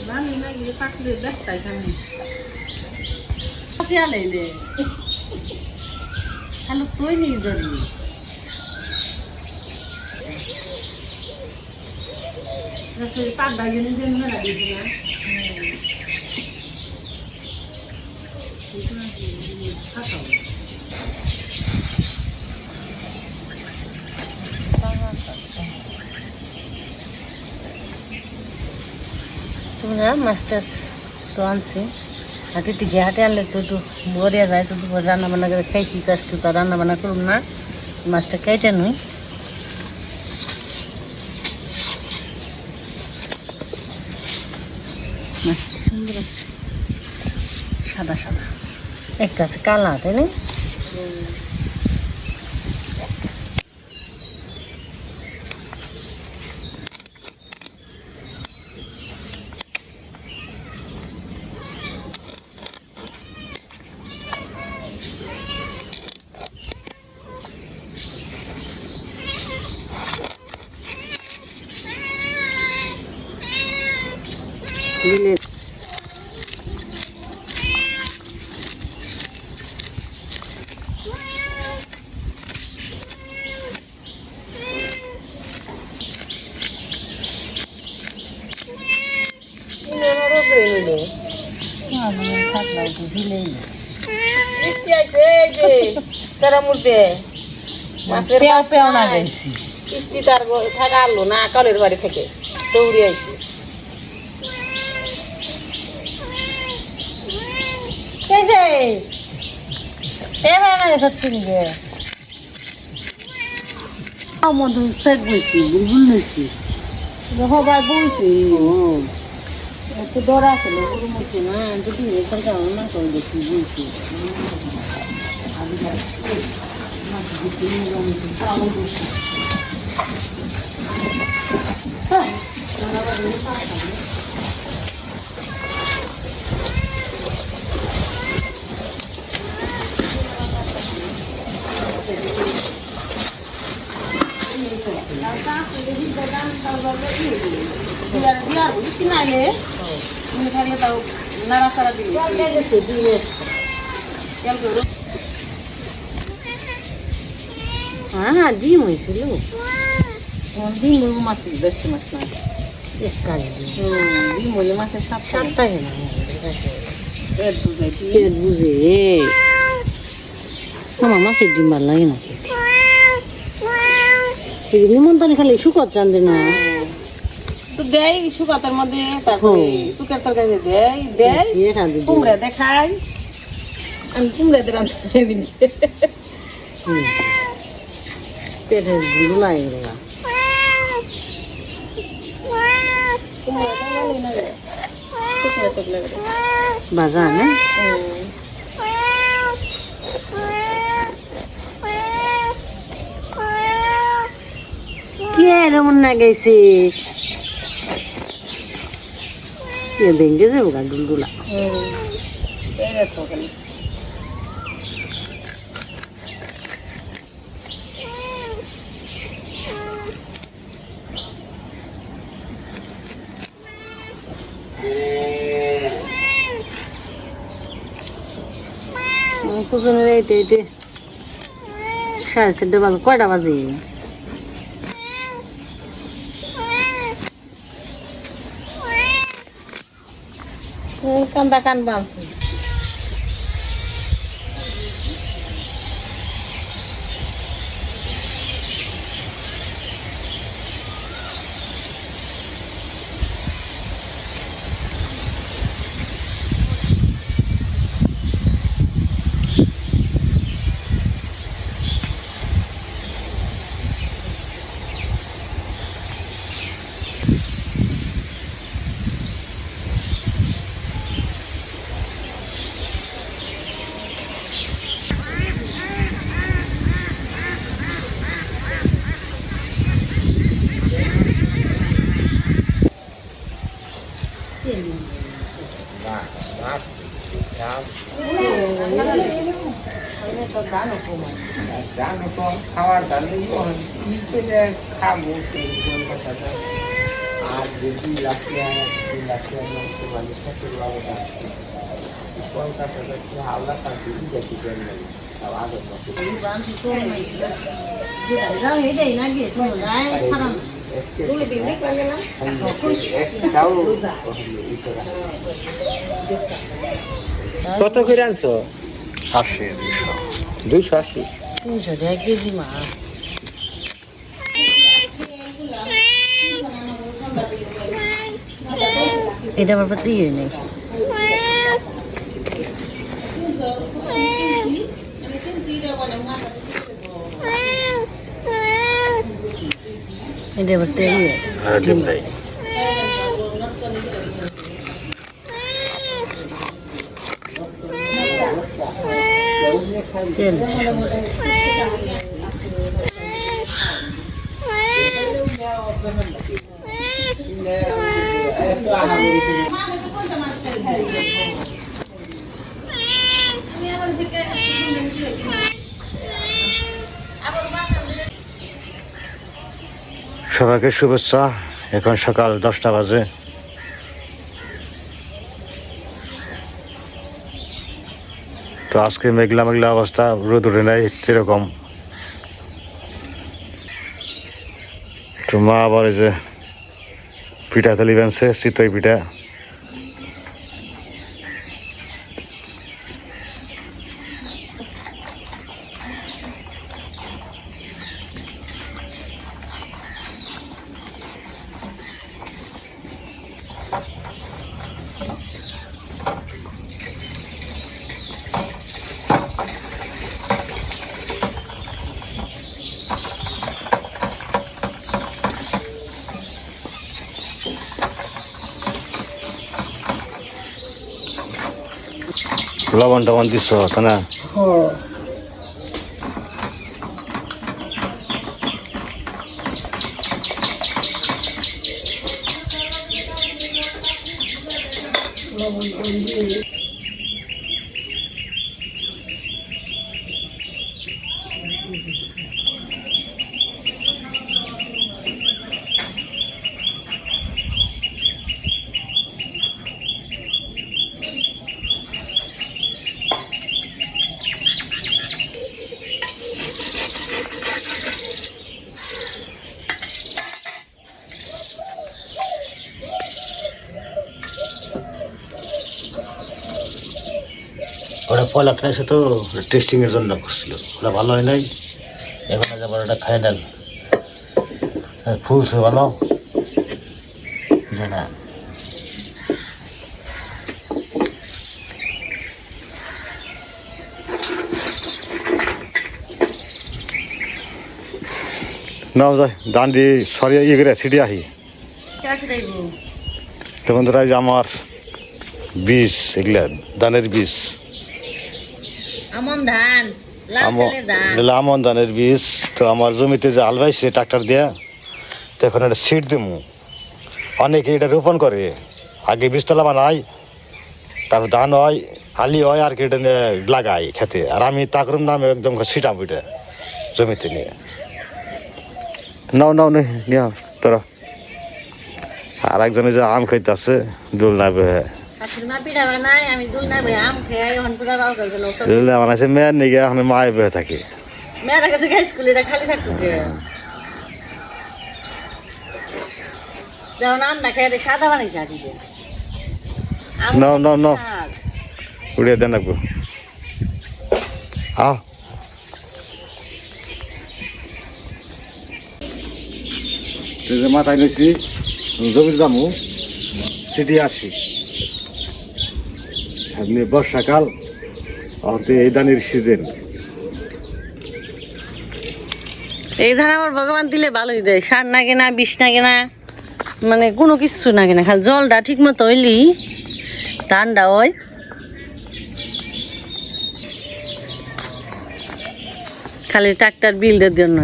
ভালো লাগে পাখলে দেখতাই খানি আলাইলে হ্যালো তুই নিয়ে যাবি পাক ভাগে নিজে মেলা দিয়েছি না তোমরা মাস্টার তো আনছি হাতে থেকে হাতে আনলে তো একটু বরিয়া যায় তো দুপুর রান্না বান্না করে খাইছি তো আজকে তো রান্না বান্না করুন না মাছটা কেটে নই মাছটা সুন্দর আছে সাদা সাদা একটা আছে কালা তাই না দিলে থাকা আলো না কালের বাড়ি থেকে দৌড়ে আইছি মধু চেক বইছি বুলবুল নিয়েছি সবাই বইছি একটু ডরা আছে গরু মরছি না যদি এখানকার না করে দেখি বইছি হ্যাঁ ডিম হয়েছিল ডিম মাছ বেশি মাছ না ডিম হলে মাছের সাপ থাকে না পেট বুঝে আমার মাছের ডিম ভালো লাগে না নিমন্ত্রণ খালি শুকত রান্ধে না তো দেয় শুকাতের মধ্যে তারপরে শুকার তরকারি দেয় দেয় কুমড়া দেখাই আমি কুমড়া দিলাম পেটের গুলো বাজা না কে এরকম না গেছে ভেঙে যাবো গা ডুলডুলা পুজনের এইতে এইতে 4:30 বাজে কয়টা বাজে কান্দা কান বাঁধছে খাওয়ার দাম খাবো আর কত করে আনছো? 80 280 300 টাকা কেজি মাছ। এটা আবার পাতি নেই। এটা আবার তেল ডিম নাই তেল সবাইকে শুভেচ্ছা। এখন সকাল 10টা বাজে। তো আজকে মেঘলা মেঘলা অবস্থা, রোদ উঠে নাই এরকম। তো মা আবার এই যে পিঠা তলি বানছে, চিতই পিঠা। লবণ টবণ দিচ্ছ তা না? ওটা পয়লা খাইছে তো টেস্টিং এর জন্য করছিল, ওটা ভালো হয় নাই। এখন আবার ওটা খাই নেন, ফুলছে ভালো না। নাও যাই ডান দিয়ে সরিয়ে ইয়ে করে ছিটিয়ে আহি। তো বন্ধুরা এই যে আমার বীজ, এগুলা ধানের বীজ, আমন ধান, লাল ছেলে ধান, আমন ধানের বীজ। তো আমার জমিতে যে হাল বাইছে ট্রাক্টর দিয়া, তো এখন এটা সিড দিমু। অনেকে এটা রোপণ করে, আগে বীজতলা বানায়, তারপর ধান হয়, আলি হয়, আর কি এটা নিয়ে লাগাই খেতে। আর আমি তাকরুম নামে একদম ছিটাম এটা জমিতে নিয়ে। নাও নাও নিয়া তোরা। আর একজনে যে আম খাইতে আছে দোল না বেহে, বানাইছে মেয়ের নিগে, এখন মায়ে বেহে থাকে। নাও নাও নাও উড়িয়ে দেন রাখবো। মাথায় নিয়েছি জমির জামু সিটি আসি, সামনে বর্ষাকাল, এই ধানের সিজন। এই ধান আমার ভগবান দিলে ভালোই দেয়, সার না কেনা, বিষ না কেনা, মানে কোনো কিছু না কেনা, খালি জলটা ঠিক মতো হইলি ধানটা হয়। খালি ট্রাক্টর বিলদের জন্য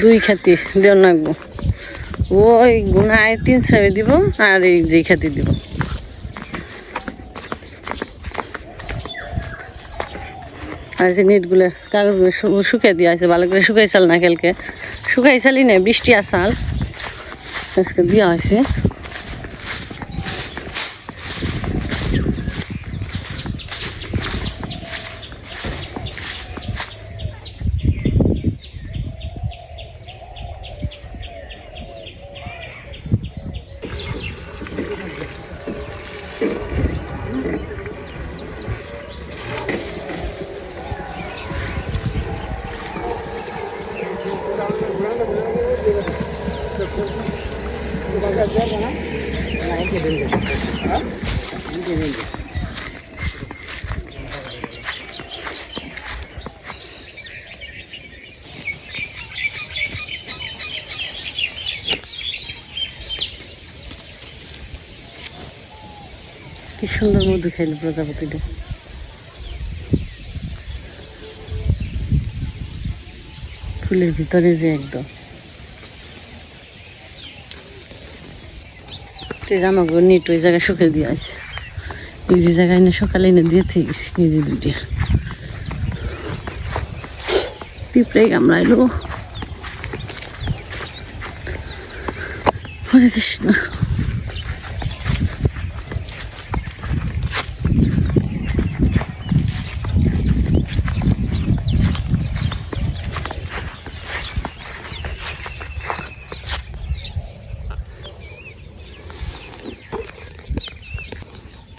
2 খাতি দেওয়া লাগবো। ওই গুনায় 3 সাবে দিব, আর এই যে খাতি দিব। আর যে নেটগুলো কাগজগুলো শুকিয়ে দিয়ে আছে, ভালো করে শুকাইছাল না কালকে, শুকাইছালি না, বৃষ্টি আসাল আজকে দেওয়া হয়েছে। কি সুন্দর মধু খাইল প্রজাপতিটা। ফুলের ভিতরে যে একদম জামাগুলো নিট ওই জায়গায় শুকিয়ে দিয়ে আছে, এই যে জায়গায় এনে সকালে এনে দিয়ে গেছি কেজি 2টা। পিঁপড়ে কামড়াইলো। হরে কৃষ্ণ।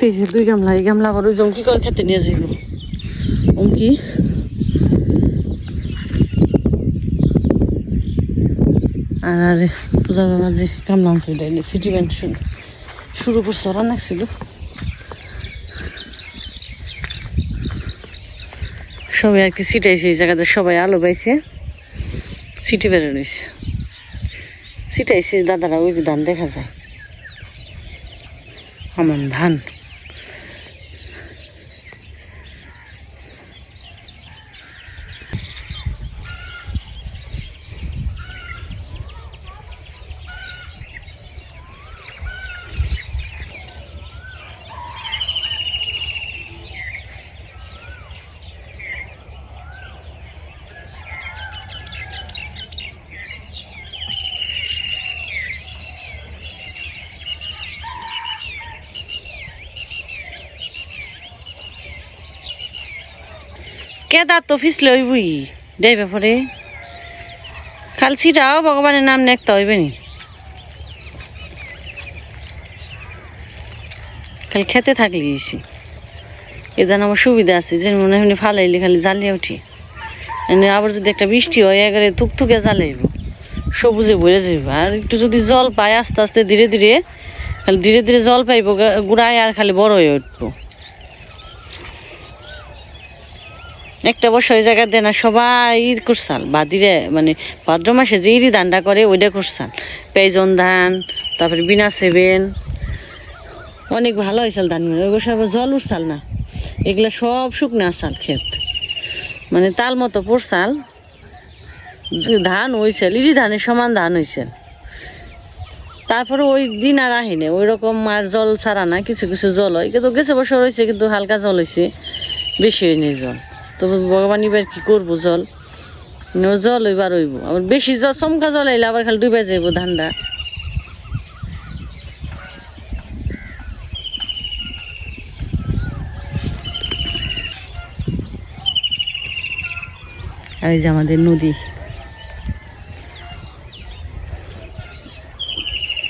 এই যে 2 গামলা, এই গামলা আবার ওই জঙ্কি করে খেতে নিয়ে যাইব। অঙ্কি আর পূজার বাবা যে গামলা আনছে ওইটা সিটি ব্যান্ড শুরু করছে, ওরা নাকছিল। সবাই আর কি ছিটাইছে এই জায়গাতে, সবাই আলো পাইছে, সিটি বেড়ে রয়েছে, ছিটাইছে দাদারা। ওই যে ধান দেখা যায়, আমার ধান। কেদার তো ফিসলে হইবই দেয় ব্যাপারে, খাল ছিটাও ভগবানের নাম নেকতে হইবে নি, খালি খেতে থাকলে গেছি। এদান আমার সুবিধা আছে যে মনে হয় ফালাইলে খালি জ্বালিয়ে উঠি, এনে আবার যদি একটা বৃষ্টি হয় একেবারে থুকথুকে জ্বালাইব, সবুজে ভরে যাইব। আর একটু যদি জল পায় আস্তে আস্তে ধীরে ধীরে, খালি ধীরে ধীরে জল পাইব গুড়ায়, আর খালি বড় হয়ে উঠবো। একটা বছর ওই জায়গা দেয় না, সবাই ঈদ করছাল বাদিরে, মানে ভাদ্র মাসে যে ইরি ধানটা করে ওইটা করছাল, পেঁজন ধান, তারপরে বিনা সেভেন, অনেক ভালো হয়েছিল ধান। ওইগুলো সব জল উঠছাল না, এগুলা সব শুকনো আসাল ক্ষেত, মানে তাল মতো পড়ছাল ধান হয়েছিল, ইরি ধানের সমান ধান হয়েছিল। তারপরে ওই দিন আর আহিনে ওই রকম আর জল ছাড়া না, কিছু কিছু জল হয়, কিন্তু গেছে বছর হয়েছে কিন্তু হালকা জল হয়েছে, বেশি হয়নি জল। তবে ভগবান এবার কি করবো, জল জল এবার হইব, আবার বেশি জল চমকা জল আইলে আবার খালি ডুবে যাইব ধানটা। আর এই যে আমাদের নদী,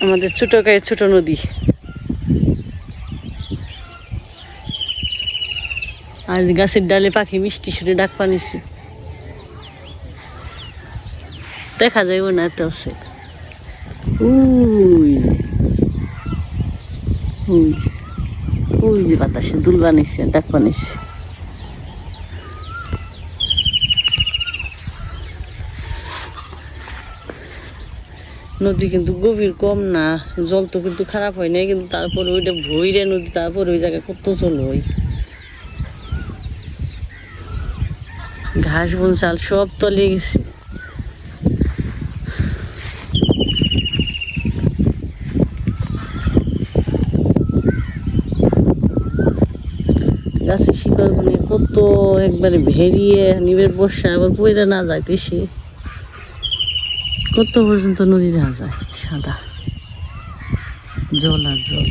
আমাদের ছোট গায়ে ছোট নদী। আর গাছের ডালে পাখি মিষ্টি সুরে ডাক পানিছে, দেখা যাইব না এত আছে। ওই যে বাতাসে দুল বানিয়েছে, ডাক বানিয়েছে। নদী কিন্তু গভীর কম না, জল তো কিন্তু খারাপ হয় না, কিন্তু তারপরে ওইটা ভইরে নদী, তারপরে ওই জায়গায় কত জল হয়। ঘাস বন চাল সব তলে গেছে। গাছের শিকড় বনে কত কত একবারে ভেরিয়ে নিবের বর্ষা আবার বইরা না যাইতেছি কত পর্যন্ত নদী দেখা যায় সাদা জল আর জল।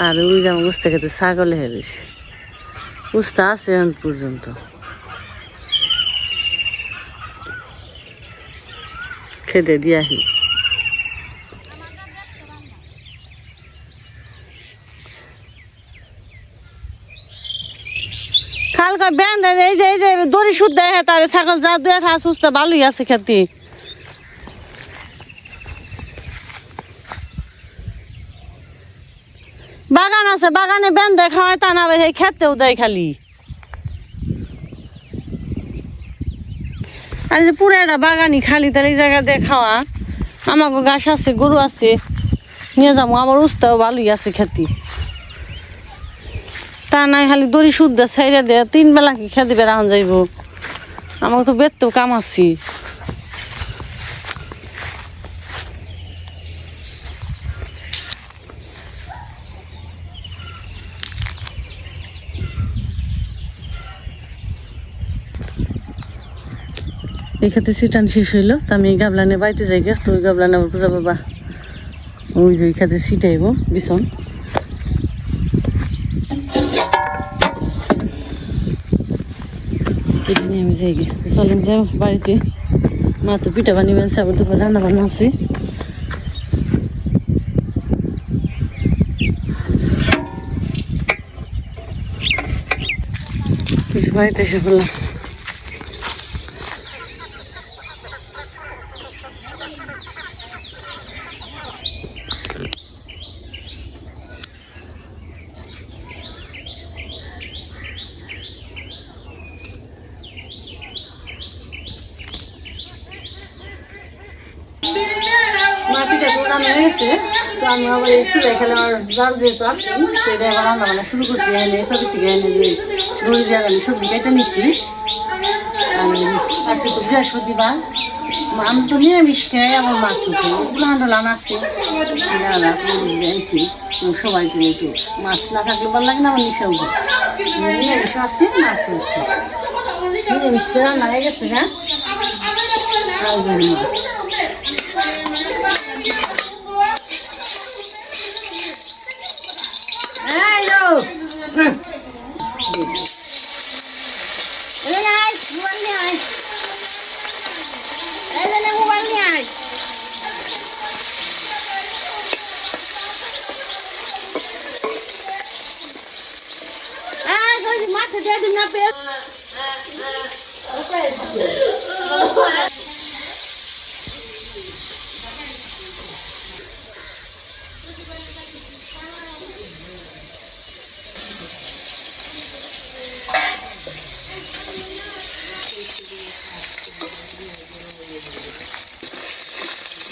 আর ওই যেমন বুঝতে খেতে ছাগলে হেরেছে বুঝতে আছে এখন পর্যন্ত খেতে দিয়াহি খালকা ব্যান এই যে দড়ি সুদ দেয় তার ছাগল যা দুয়ে খা সুস্থ ভালোই আছে খেতে। বাগান আছে বাগানে ব্যান দেয় খাওয়ায় তা না এই খেতেও দেয় খালি। আর যে পুরো একটা বাগানই খালি তার এই জায়গা দিয়ে খাওয়া আমাকে গাছ আছে গরু আছে নিয়ে যাবো আমার উস্তাও ভালোই আছে খেতে তা নাই খালি দড়ি সুদ দেয় ছাইড়া দেয় 3 বেলা কি খেতে বেড়ান যাইব আমাকে তো বেরতেও কাম আছি। এই খেতে সিটান শেষ হইলো তো আমি এই গাবলানে বাড়িতে যাই গে তো ওই গাবলানে আমার পূজা বাবা ওই যে ওই খেতে সিটাইব বিছন নিয়ে আমি যাই গে চলেন যাও বাড়িতে মা তো পিঠা বানিয়ে আবার দুপুর রান্না বান্না আছে কিছু বাড়িতে এসে বললাম মা পিঠা তো রান্না হয়ে গেছে তো আমি আবার এই চুলে এখানে আমার জাল যেহেতু আছে সেটা আবার রান্না বান্না শুরু করছি এনে ছবি থেকে এনে যে দড়ি দিয়ে আমি সবজি কেটে নিচ্ছি। আজকে তো বৃহস্পতিবার আমি তো নিরামিষ খাই আমার মাছ উঠে ওগুলো আন্দোলন আছে সবাই তো একটু মাছ না থাকলে ভালো লাগে না আমার নিশা উঠে নিরামিষ আসছে মাছ হচ্ছে নিরামিষটা রান্না হয়ে গেছে হ্যাঁ আর মাছ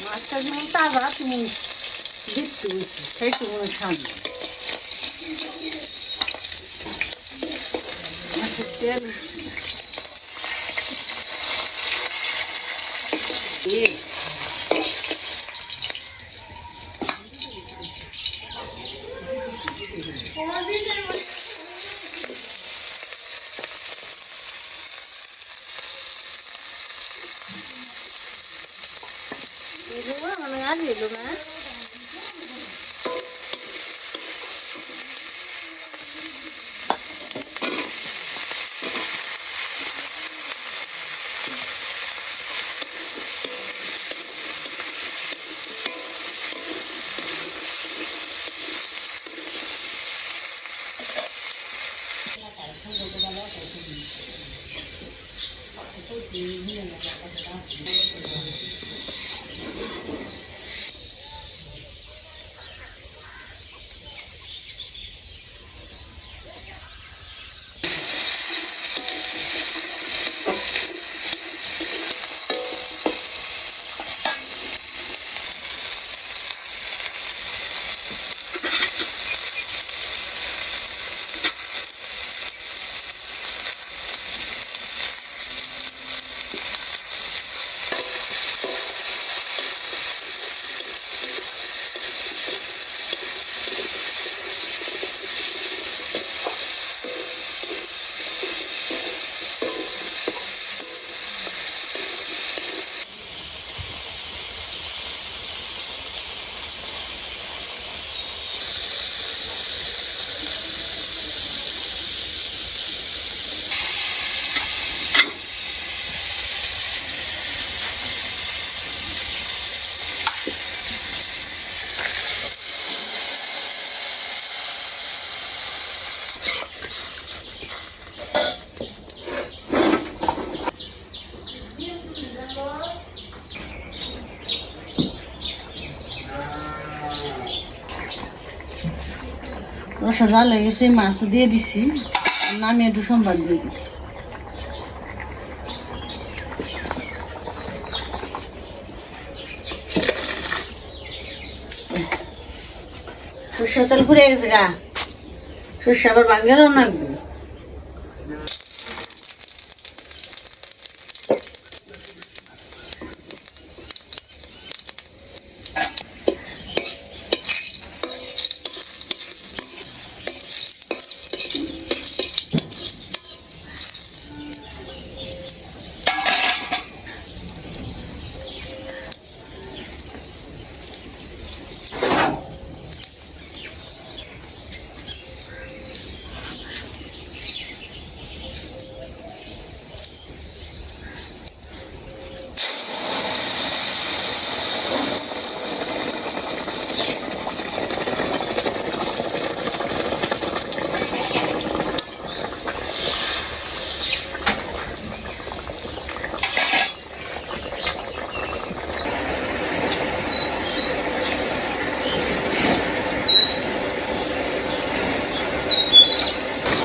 মাছটা যেমন তাজা তুমি দেখতে খাইতে মনে খাবে মাছের তেল মানে আর এলো না রসা জাল হয়ে গেছে, মাছও দিয়ে দিছি, নামিয়ে একটু সম্বাদ দিয়ে দিই। সর্ষের তেল ফুরিয়ে গেছে গা, সর্ষে আবার বাঙ্গেরও নাকবো।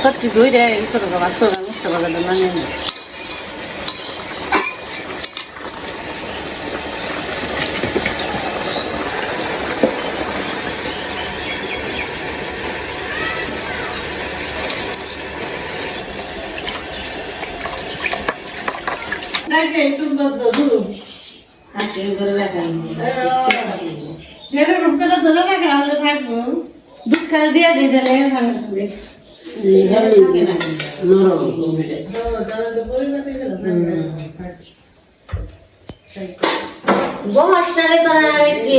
সবটি ধুই রে ছোট মাছ করে মিষ্টি বাজারে নামিয়ে নিই। দুধ খালি দিয়ে দিয়ে দিলে বসনারে তোরা কে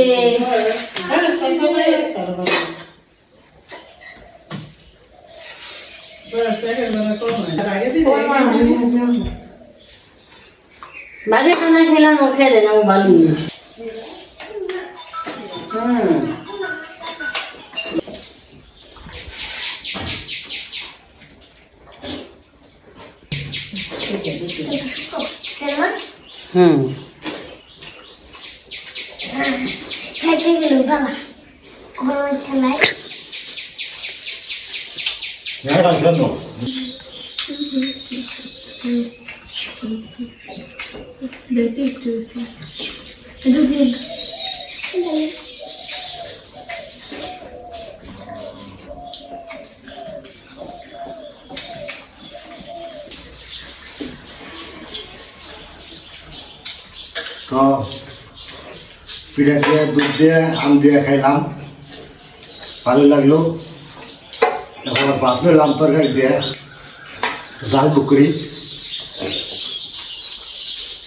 বাগে খানা খেলাম ও খেয়ে দেন আমি ভালো তো পিঠা দিয়ে দুধ দিয়ে আম দিয়ে খাইলাম, ভালো লাগলো। এখন ভাত নিলাম তরকারি দিয়ে, জাল পুকুরি।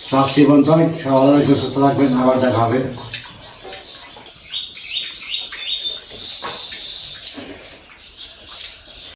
সব জীবন তো সবাই সুস্থ থাকবেন, আবার দেখা হবে।